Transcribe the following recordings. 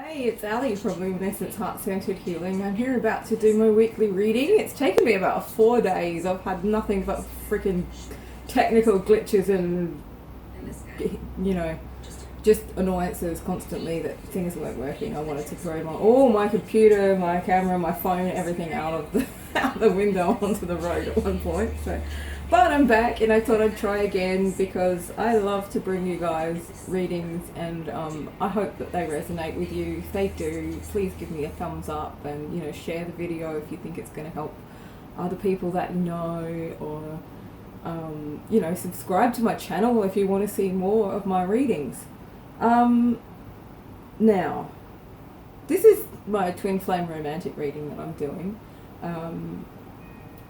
Hey, it's Ali from Luminescence Heart Centered Healing. I'm here about to do my weekly reading. It's taken me about 4 days. I've had nothing but freaking technical glitches and, just annoyances constantly that things weren't working. I wanted to throw my computer, my camera, my phone, everything out of the window onto the road at one point. But I'm back and I thought I'd try again because I love to bring you guys readings and I hope that they resonate with you. If they do, please give me a thumbs up and share the video if you think it's going to help other people that you know, or subscribe to my channel if you want to see more of my readings. Now, this is my twin flame romantic reading that I'm doing.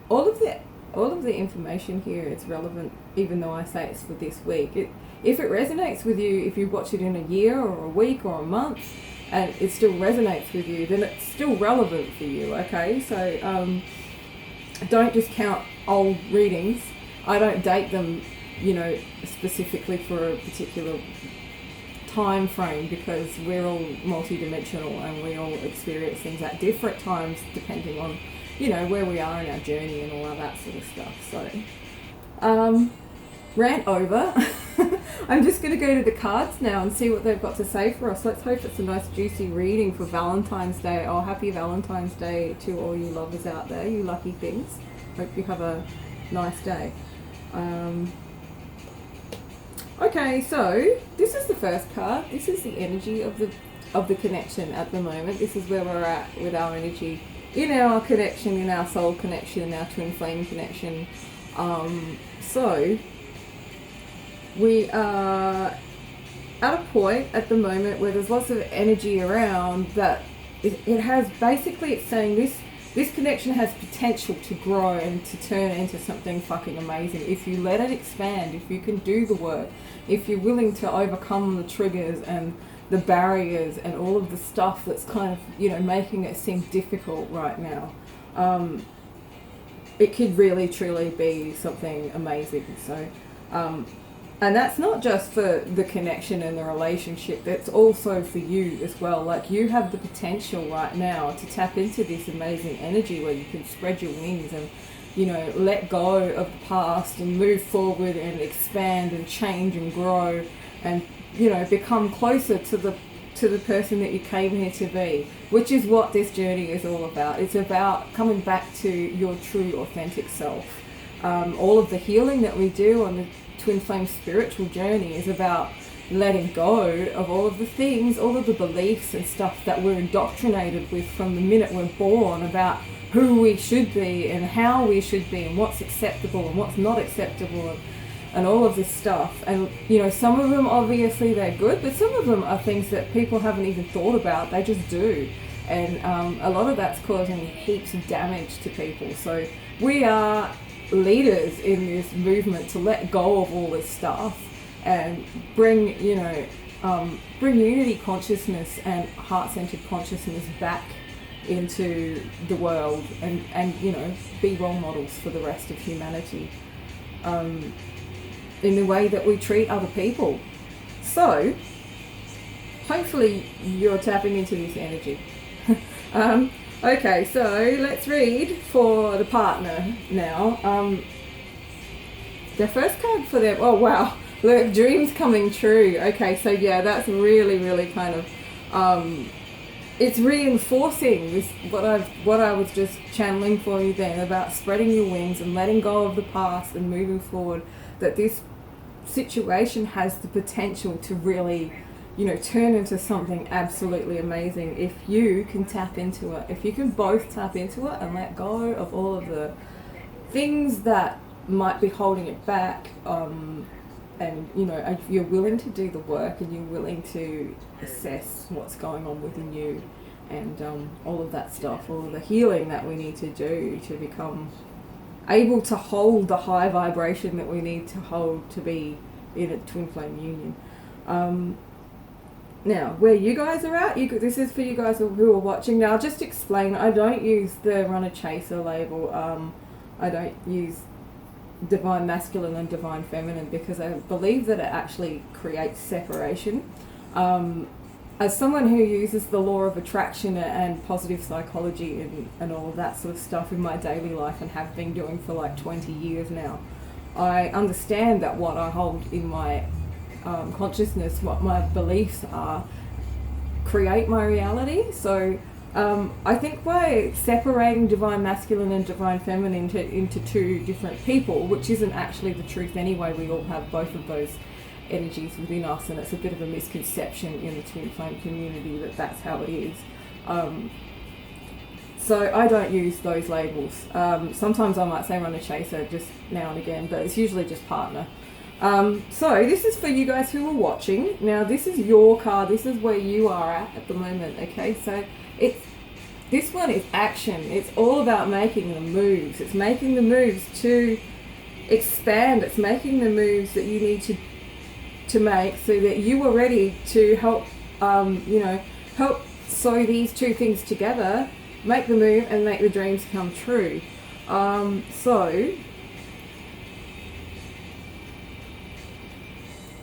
All of the information here is relevant, even though I say it's for this week. If it resonates with you, if you watch it in a year or a week or a month, and it still resonates with you, then it's still relevant for you, okay? So don't discount old readings. I don't date them, specifically for a particular time frame, because we're all multidimensional and we all experience things at different times depending on where we are in our journey and all of that sort of stuff. So, rant over. I'm just going to go to the cards now and see what they've got to say for us. Let's hope it's a nice juicy reading for Valentine's Day. Oh, happy Valentine's Day to all you lovers out there, you lucky things. Hope you have a nice day. Okay, so this is the first card. This is the energy of the connection at the moment. This is where we're at with our energy. In our connection, in our soul connection, in our twin flame connection. So we are at a point at the moment where there's lots of energy around that it has, basically it's saying this connection has potential to grow and to turn into something fucking amazing if you let it expand, if you can do the work, if you're willing to overcome the triggers and the barriers and all of the stuff that's kind of, making it seem difficult right now. It could really, truly be something amazing. So, and that's not just for the connection and the relationship, that's also for you as well. Like, you have the potential right now to tap into this amazing energy where you can spread your wings and, let go of the past and move forward and expand and change and grow and become closer to the person that you came here to be, which is what this journey is all about. It's about coming back to your true, authentic self. All of the healing that we do on the twin flame spiritual journey is about letting go of all of the things, all of the beliefs and stuff that we're indoctrinated with from the minute we're born about who we should be and how we should be and what's acceptable and what's not acceptable. And all of this stuff, and some of them obviously they're good, but some of them are things that people haven't even thought about, they just do, and a lot of that's causing heaps of damage to people. So we are leaders in this movement to let go of all this stuff and bring unity consciousness and heart-centered consciousness back into the world and be role models for the rest of humanity. In the way that we treat other people. So, hopefully you're tapping into this energy. Okay, so let's read for the partner now. The first card for them, oh wow, look, dreams coming true. Okay, so yeah, that's really, really kind of, it's reinforcing this, what I was just channeling for you then about spreading your wings and letting go of the past and moving forward, that this situation has the potential to really, turn into something absolutely amazing if you can tap into it. If you can both tap into it and let go of all of the things that might be holding it back, and if you're willing to do the work and you're willing to assess what's going on within you and all of that stuff, all of the healing that we need to do to become able to hold the high vibration that we need to hold to be in a twin flame union. Now, where you guys are at, this is for you guys who are watching. Now, I'll just explain, I don't use the runner chaser label. I don't use divine masculine and divine feminine because I believe that it actually creates separation. as someone who uses the law of attraction and positive psychology and all of that sort of stuff in my daily life, and have been doing for like 20 years now, I understand that what I hold in my consciousness, what my beliefs are, create my reality. So I think by separating divine masculine and divine feminine into two different people, which isn't actually the truth anyway, we all have both of those energies within us, and it's a bit of a misconception in the twin flame community that that's how it is. So I don't use those labels. Sometimes I might say runner chaser just now and again, but it's usually just partner. So this is for you guys who are watching. Now this is your card, this is where you are at the moment, okay? So this one is action. It's all about making the moves. It's making the moves to expand. It's making the moves that you need to make so that you are ready to help, help sew these two things together, make the move and make the dreams come true. So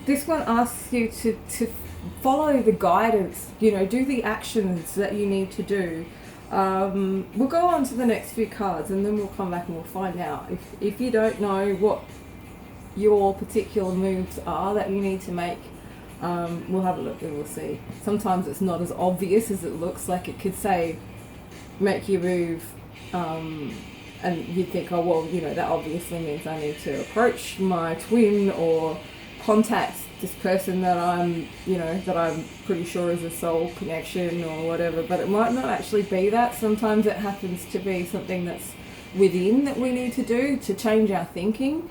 this one asks you to follow the guidance, do the actions that you need to do. We'll go on to the next few cards and then we'll come back and we'll find out. If you don't know what your particular moves are that you need to make, we'll have a look and we'll see. Sometimes it's not as obvious as it looks. Like it could say, make your move, and you'd think, oh well, that obviously means I need to approach my twin or contact this person that I'm pretty sure is a soul connection or whatever, but it might not actually be that. Sometimes it happens to be something that's within that we need to do to change our thinking.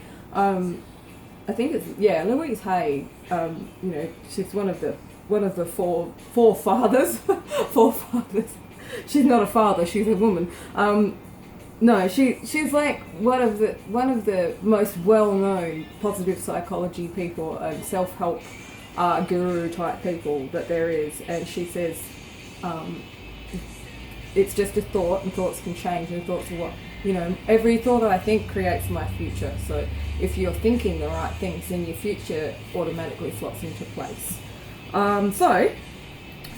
I think it's Louise Hay. She's one of the four fathers. Four fathers. She's not a father. She's a woman. No, she's like one of the most well-known positive psychology people, self-help guru type people that there is, and she says it's just a thought, and thoughts can change, and thoughts are what every thought I think creates my future. So if you're thinking the right things, then your future automatically slots into place. So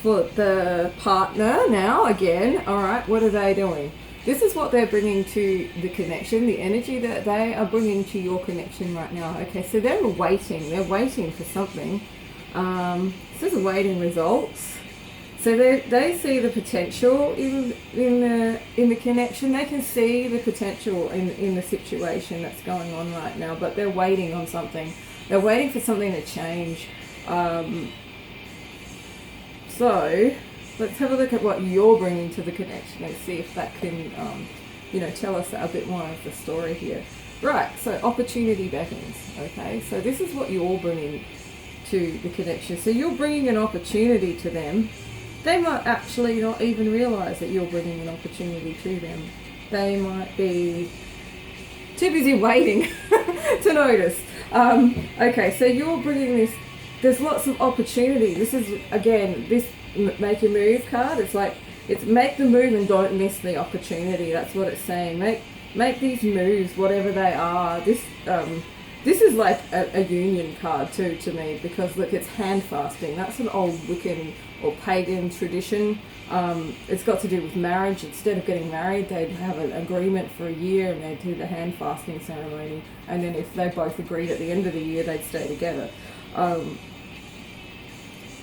for the partner now, again, all right, what are they doing? This is what they're bringing to the connection, the energy that they are bringing to your connection right now. Okay, so they're waiting for something. This is awaiting results. So they see the potential in the connection. They can see the potential in the situation that's going on right now, but they're waiting on something. They're waiting for something to change. So let's have a look at what you're bringing to the connection and see if that can, tell us a bit more of the story here. Right, so opportunity beckons, okay? So this is what you're bringing to the connection. So you're bringing an opportunity to them. They might actually not even realise that you're bringing an opportunity to them. They might be too busy waiting to notice. Okay, so you're bringing this. There's lots of opportunity. This is, again, this make your move card. It's make the move and don't miss the opportunity. That's what it's saying. Make these moves, whatever they are. This is like a union card too to me, because look, it's hand fasting. That's an old Wiccan or pagan tradition. It's got to do with marriage. Instead of getting married, they'd have an agreement for a year and they'd do the hand fasting ceremony, and then if they both agreed at the end of the year, they'd stay together.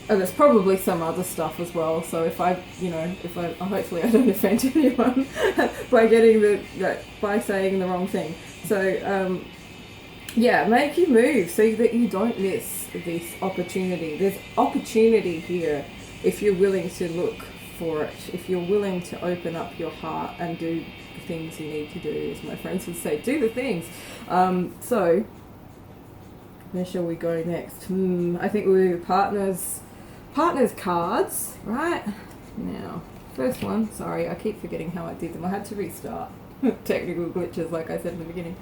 And there's probably some other stuff as well. So hopefully I don't offend anyone by by saying the wrong thing. So make you move so that you don't miss this opportunity. There's opportunity here if you're willing to look for it. If you're willing to open up your heart and do the things you need to do, as my friends would say, do the things. So where shall we go next? I think we'll do partners cards, right? Now, first one, sorry, I keep forgetting how I did them. I had to restart. Technical glitches, like I said in the beginning.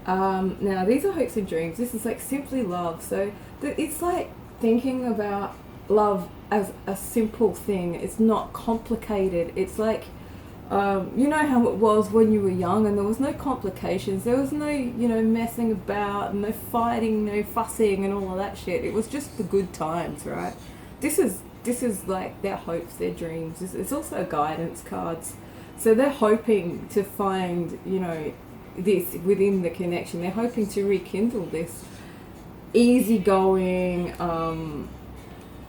Now, these are hopes and dreams. This is like simply love. So it's like thinking about love as a simple thing. It's not complicated. It's like, you know how it was when you were young and there was no complications. There was no, messing about, no fighting, no fussing and all of that shit. It was just the good times, right? This is this is like their hopes, their dreams. It's also guidance cards. So they're hoping to find, you know, this within the connection. They're hoping to rekindle this easygoing,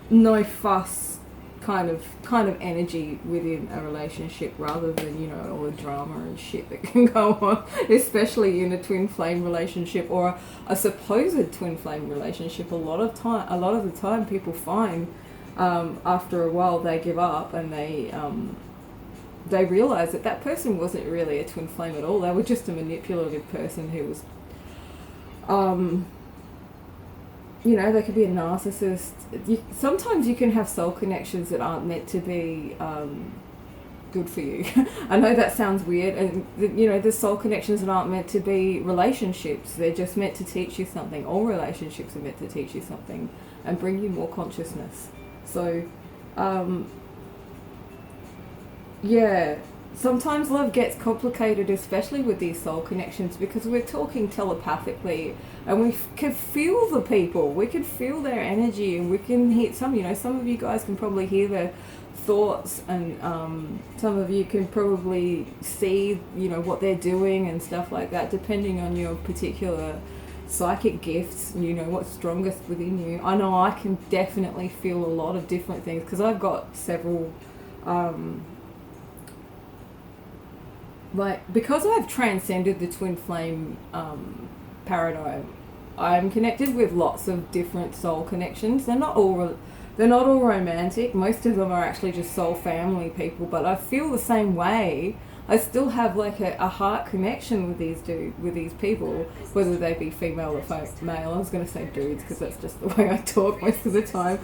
no fuss kind of energy within a relationship, rather than, you know, all the drama and shit that can go on, especially in a twin flame relationship or a supposed twin flame relationship. A lot of the time people find after a while they give up, and they realize that that person wasn't really a twin flame at all. They were just a manipulative person who was you know, they could be a narcissist. Sometimes you can have soul connections that aren't meant to be good for you. I know that sounds weird, and you know, the soul connections that aren't meant to be relationships. They're just meant to teach you something. All relationships are meant to teach you something and bring you more consciousness. So, yeah. Sometimes love gets complicated, especially with these soul connections, because we're talking telepathically, and we can feel the people. We can feel their energy, and we can hear some. You know, some of you guys can probably hear their thoughts, and some of you can probably see, you know, what they're doing and stuff like that, depending on your particular psychic gifts. You know what's strongest within you. I know I can definitely feel a lot of different things because I've got several. Like, because I've transcended the twin flame paradigm, I'm connected with lots of different soul connections. They're not all romantic. Most of them are actually just soul family people. But I feel the same way. I still have like a heart connection with these people, whether they be female or male. I was going to say dudes because that's just the way I talk most of the time.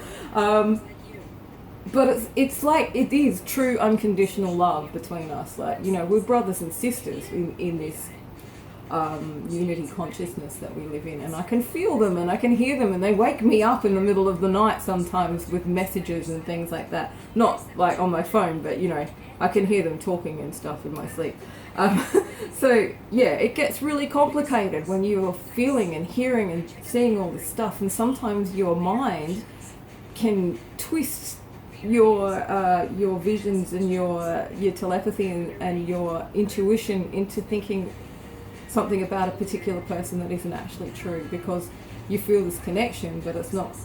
But it's like, it is true unconditional love between us. Like, you know, we're brothers and sisters in this unity consciousness that we live in. And I can feel them and I can hear them, and they wake me up in the middle of the night sometimes with messages and things like that. Not like on my phone, but, you know, I can hear them talking and stuff in my sleep. So, yeah, it gets really complicated when you're feeling and hearing and seeing all this stuff. And sometimes your mind can twist your visions and your telepathy and your intuition into thinking something about a particular person that isn't actually true, because you feel this connection, but it's not.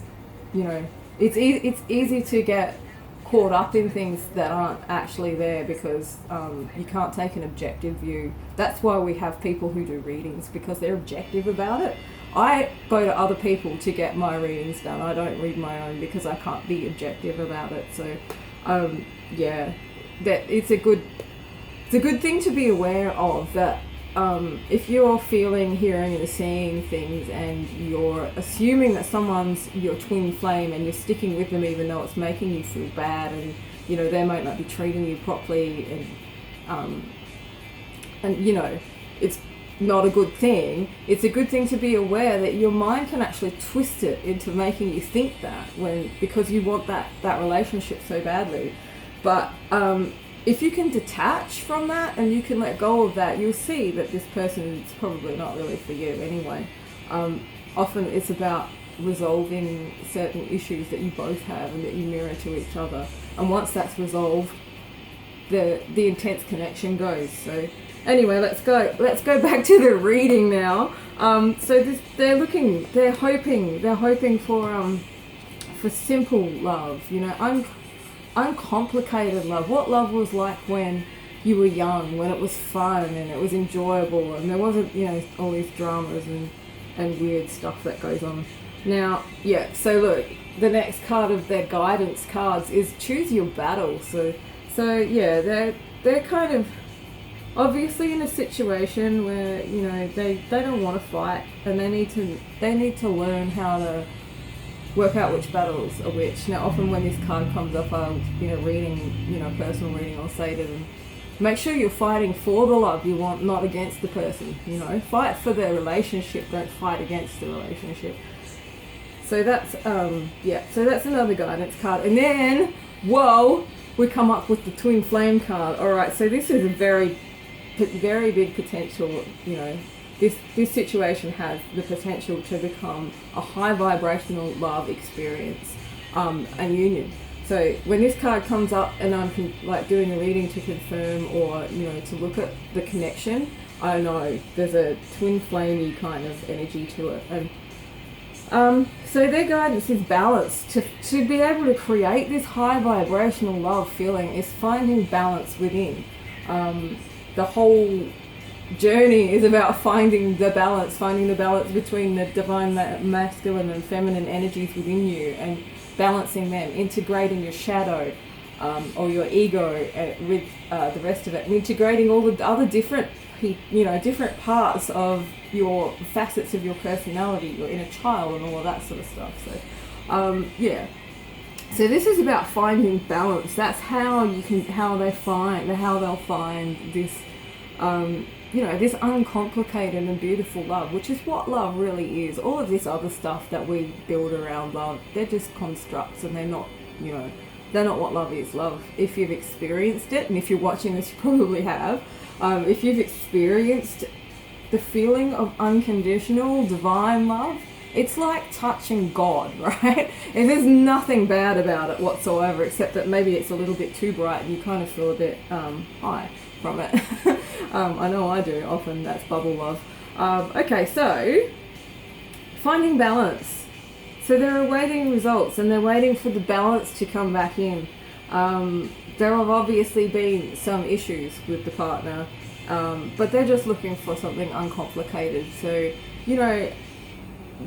You know, it's easy to get caught up in things that aren't actually there, because you can't take an objective view. That's why we have people who do readings, because they're objective about it. I go to other people to get my readings done. I don't read my own because I can't be objective about it. So, yeah, that it's a good thing to be aware of, that if you're feeling, hearing and seeing things, and you're assuming that someone's your twin flame and you're sticking with them even though it's making you feel bad, and, you know, they might not be treating you properly, and you know, it's not a good thing. It's a good thing to be aware that your mind can actually twist it into making you think that, because you want that relationship so badly. But if you can detach from that and you can let go of that, you'll see that this person is probably not really for you anyway. Often it's about resolving certain issues that you both have and that you mirror to each other. And once that's resolved, the intense connection goes. So anyway, let's go back to the reading now. So they're hoping for simple love, you know, uncomplicated love. What love was like when you were young, when it was fun and it was enjoyable and there wasn't, you know, all these dramas and weird stuff that goes on. Now, yeah, so look, the next card of their guidance cards is choose your battle. So yeah, they're kind of obviously in a situation where, you know, they don't want to fight, and they need to learn how to work out which battles are which. Now, often when this card comes up, I'll, you know, personal reading, I'll say to them, make sure you're fighting for the love you want, not against the person. You know, fight for their relationship, don't fight against the relationship. So that's so that's another guidance card. And then, whoa, we come up with the twin flame card. All right, so this is a very big potential. You know, this situation has the potential to become a high vibrational love experience, and union. So when this card comes up and I'm like doing a reading to confirm or, you know, to look at the connection, I know there's a twin flamey kind of energy to it. And so their guidance is balance. To be able to create this high vibrational love feeling is finding balance within. The whole journey is about finding the balance between the divine masculine and feminine energies within you and balancing them, integrating your shadow or your ego with the rest of it, and integrating all the other different parts of your facets of your personality, your inner child and all of that sort of stuff. So so this is about finding balance. That's how they'll find this this uncomplicated and beautiful love, which is what love really is. All of this other stuff that we build around love, they're just constructs, and they're not what love is. Love, if you've experienced it, and if you're watching this, you probably have, if you've experienced the feeling of unconditional divine love, it's like touching God, right? And there's nothing bad about it whatsoever, except that maybe it's a little bit too bright and you kind of feel a bit high from it. I know I do often. That's bubble love. Okay, so finding balance. So they're awaiting results and they're waiting for the balance to come back in. There have obviously been some issues with the partner, but they're just looking for something uncomplicated. So,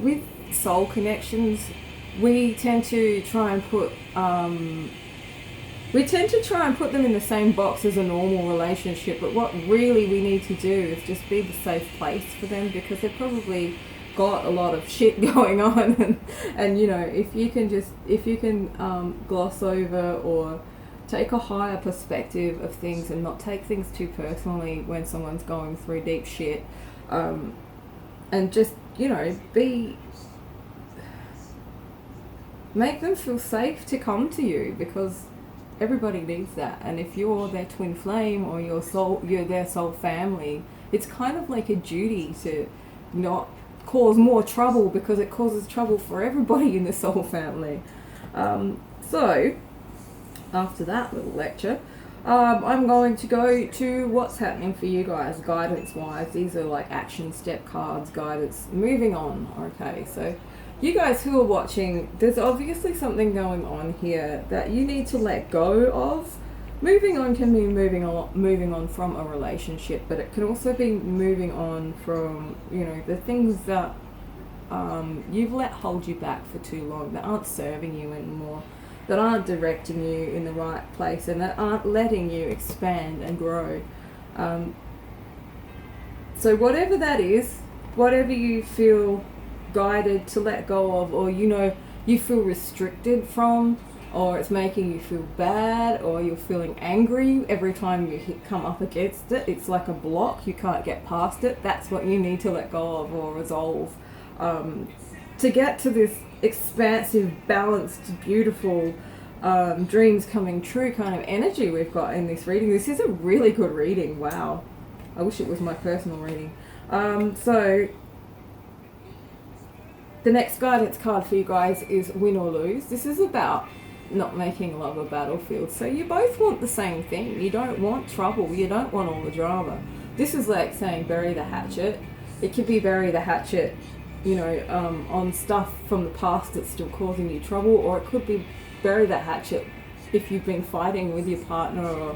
with soul connections, we tend to try and put them in the same box as a normal relationship, but what really we need to do is just be the safe place for them, because they've probably got a lot of shit going on, and if you can gloss over or take a higher perspective of things and not take things too personally when someone's going through deep shit, and just make them feel safe to come to you, because everybody needs that. And if you're their twin flame or you're their soul family, it's kind of like a duty to not cause more trouble, because it causes trouble for everybody in the soul family. So after that little lecture, I'm going to go to what's happening for you guys guidance wise. These are like action step cards, guidance, moving on. Okay, so you guys who are watching, there's obviously something going on here that you need to let go of. Moving on can mean moving on from a relationship, but it can also be moving on from the things that you've let hold you back for too long, that aren't serving you anymore, that aren't directing you in the right place, and that aren't letting you expand and grow. So whatever that is, whatever you feel guided to let go of, or you feel restricted from, or it's making you feel bad, or you're feeling angry every time you come up against it, it's like a block, you can't get past it, that's what you need to let go of or resolve, to get to this expansive, balanced, beautiful, dreams coming true kind of energy we've got in this reading. This is a really good reading. Wow, I wish it was my personal reading. So the next guidance card for you guys is win or lose. This is about not making love a battlefield. So you both want the same thing. You don't want trouble. You don't want all the drama. This is like saying bury the hatchet. It could be bury the hatchet, on stuff from the past that's still causing you trouble, or it could be bury the hatchet if you've been fighting with your partner, or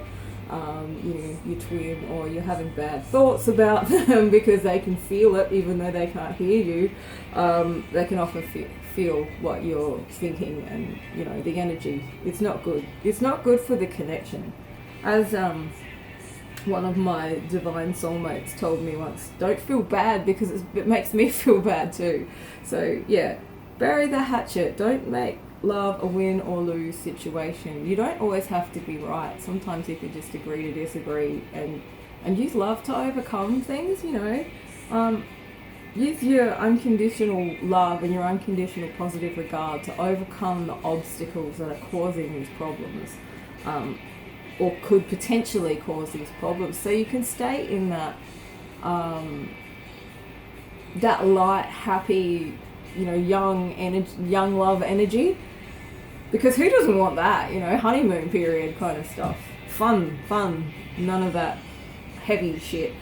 your twin, or you're having bad thoughts about them because they can feel it even though they can't hear you. They can often feel what you're thinking, and the energy. It's not good. It's not good for the connection. As one of my divine soulmates told me once, don't feel bad because it makes me feel bad too. So yeah, bury the hatchet. Don't make love a win or lose situation. You don't always have to be right. Sometimes you could just agree to disagree, and use love to overcome things. Use your unconditional love and your unconditional positive regard to overcome the obstacles that are causing these problems, or could potentially cause these problems, so you can stay in that that light, happy, young love energy, Because who doesn't want that, honeymoon period kind of stuff. Fun, none of that heavy shit.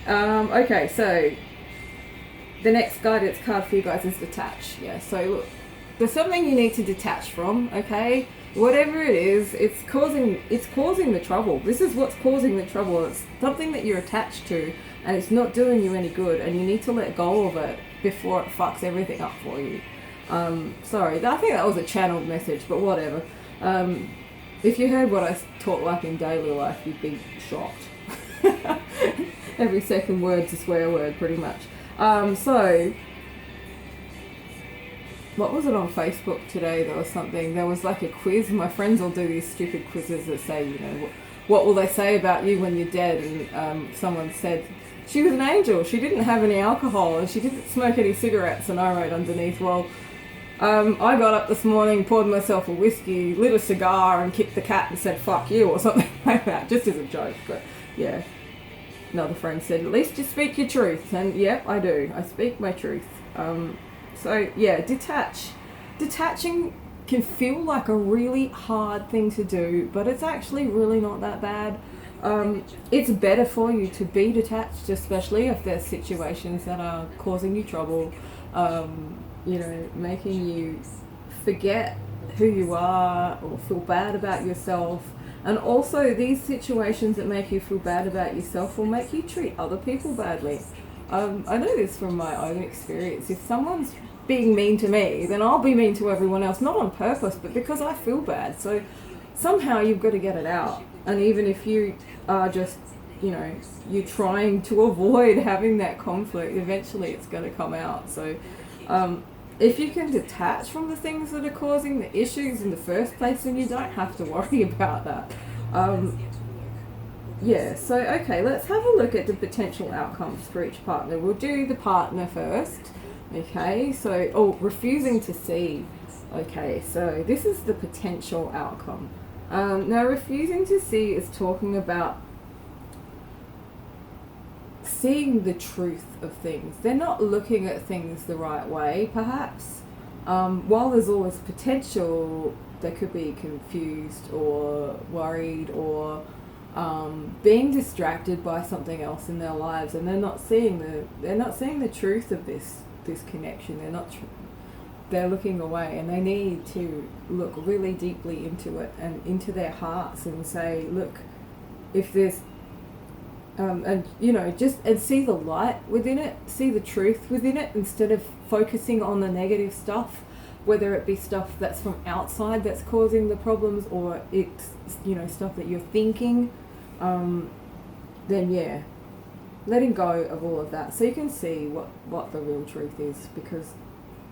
Okay, so the next guidance card for you guys is detach. Yeah, so look, there's something you need to detach from, okay? Whatever it is, it's causing the trouble. This is what's causing the trouble. It's something that you're attached to, and it's not doing you any good, and you need to let go of it before it fucks everything up for you. Sorry, I think that was a channeled message, but whatever. If you heard what I talk like in daily life, you'd be shocked. Every second word's a swear word, pretty much. So, what was it on Facebook today? There was like a quiz. My friends will do these stupid quizzes that say, what will they say about you when you're dead? And someone said, she was an angel. She didn't have any alcohol and she didn't smoke any cigarettes. And I wrote underneath, well, I got up this morning, poured myself a whiskey, lit a cigar and kicked the cat and said, fuck you, or something like that, just as a joke. But yeah, another friend said, at least you speak your truth. And yep, I do. I speak my truth. So yeah, detaching can feel like a really hard thing to do, but it's actually really not that bad. It's better for you to be detached, especially if there's situations that are causing you trouble, making you forget who you are or feel bad about yourself. And also these situations that make you feel bad about yourself will make you treat other people badly. I know this from my own experience. If someone's being mean to me, then I'll be mean to everyone else, not on purpose, but because I feel bad. So somehow you've got to get it out. And even if you are just, you're trying to avoid having that conflict, eventually it's going to come out. So if you can detach from the things that are causing the issues in the first place, then you don't have to worry about that. Yeah, so okay, let's have a look at the potential outcomes for each partner. We'll do the partner first. Okay, so, refusing to see. Okay, so this is the potential outcome. Now, refusing to see is talking about seeing the truth of things. They're not looking at things the right way, perhaps. While there's always potential, they could be confused or worried or being distracted by something else in their lives, and they're not seeing the truth of this connection. They're looking away, and they need to look really deeply into it and into their hearts and say, look, if there's and see the light within it, see the truth within it, instead of focusing on the negative stuff, whether it be stuff that's from outside that's causing the problems, or it's stuff that you're thinking. Then yeah, letting go of all of that so you can see what the real truth is, because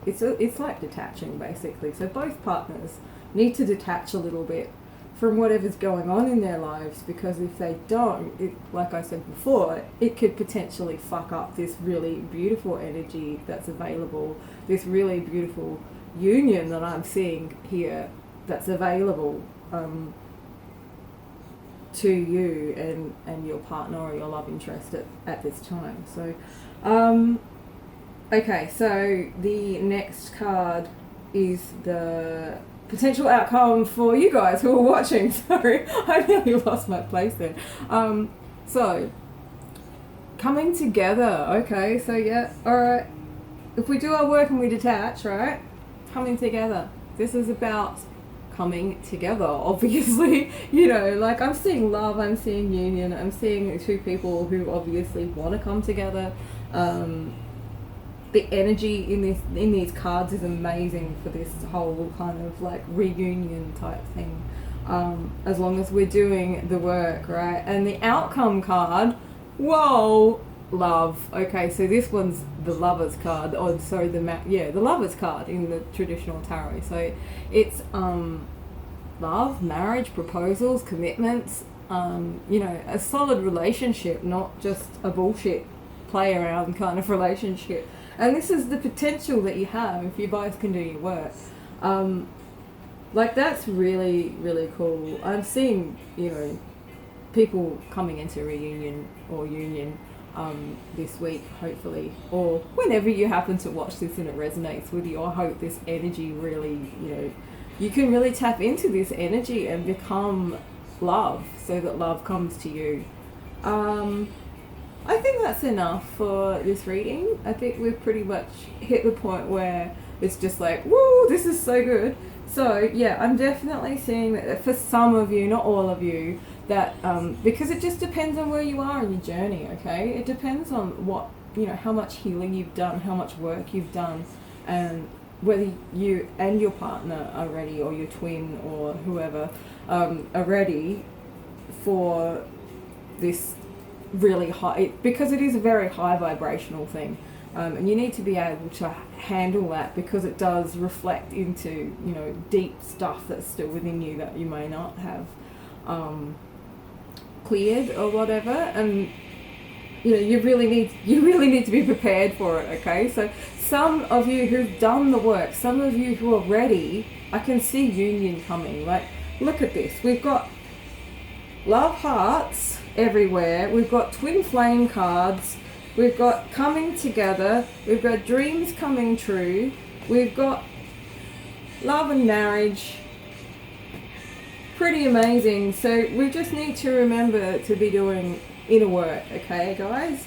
it's like detaching basically. So both partners need to detach a little bit from whatever's going on in their lives, because if they don't, like I said before, it could potentially fuck up this really beautiful energy that's available, this really beautiful union that I'm seeing here that's available to you and your partner or your love interest at this time. So okay, so the next card is the potential outcome for you guys who are watching. Sorry, I nearly lost my place there. So coming together. Okay, so yeah, alright, if we do our work and we detach, right, coming together. This is about coming together, obviously. Like I'm seeing love, I'm seeing union, I'm seeing two people who obviously want to come together. The energy in these cards is amazing for this whole kind of like reunion type thing, as long as we're doing the work, right? And the outcome card, whoa, love. Okay, so this one's the Lovers card. Oh, sorry, the Lovers card in the traditional tarot. So it's love, marriage, proposals, commitments, a solid relationship, not just a bullshit play around kind of relationship. And this is the potential that you have if you both can do your work. Like that's really, really cool. I'm seeing, people coming into reunion or union this week, hopefully, or whenever you happen to watch this and it resonates with you. I hope this energy really, you can really tap into this energy and become love, so that love comes to you. I think that's enough for this reading. I think we've pretty much hit the point where it's just like, woo, this is so good. So yeah, I'm definitely seeing that for some of you, not all of you, that because it just depends on where you are in your journey, okay? It depends on what, how much healing you've done, how much work you've done, and whether you and your partner are ready, or your twin, or whoever are ready for this really high, because it is a very high vibrational thing, and you need to be able to handle that, because it does reflect into deep stuff that's still within you that you may not have cleared or whatever, and you really need to be prepared for it, okay? So some of you who've done the work, some of you who are ready, I can see union coming. Like, look at this, we've got love hearts everywhere, we've got twin flame cards, we've got coming together, we've got dreams coming true, we've got love and marriage. Pretty amazing. So we just need to remember to be doing inner work, okay guys?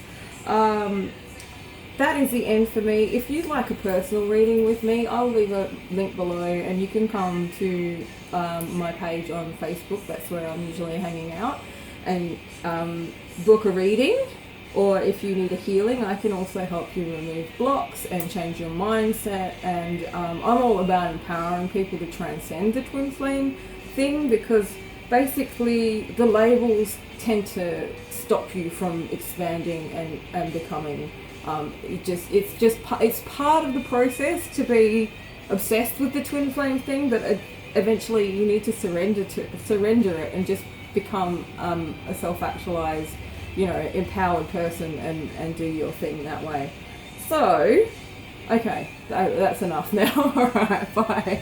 That is the end for me. If you'd like a personal reading with me, I'll leave a link below, and you can come to my page on Facebook. That's where I'm usually hanging out, and book a reading. Or if you need a healing, I can also help you remove blocks and change your mindset. And I'm all about empowering people to transcend the twin flame thing, because basically the labels tend to stop you from expanding and becoming. It's part of the process to be obsessed with the twin flame thing, but eventually you need to surrender it and just become a self-actualized, empowered person and do your thing that way. So, okay, that's enough now. All right, bye.